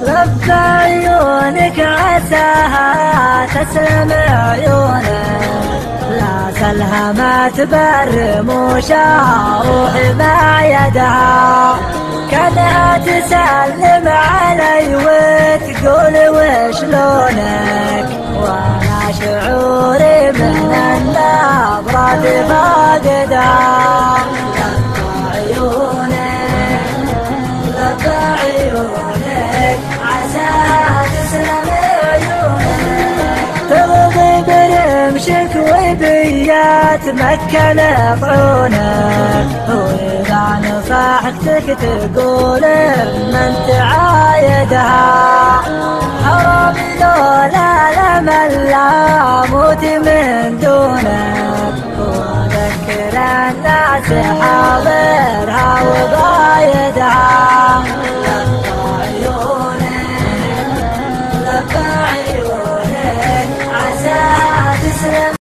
رب عيونك عساها تسلم عيونك، لا سلها ما تبر موشها وما يدها، كانها تسلم علي وتقول وشلونك، وانا شعوري من النظرة فاقدها. رب عيونك رب عيونك عساها تسلم عيونك، تغضي برمشك وبيات مكة لطعونك، وإذا نصحتك تقول من تعايدها، حرامي لولا الأمل لا أموت من دونك، وأذكر الناس حاضرها وضعها.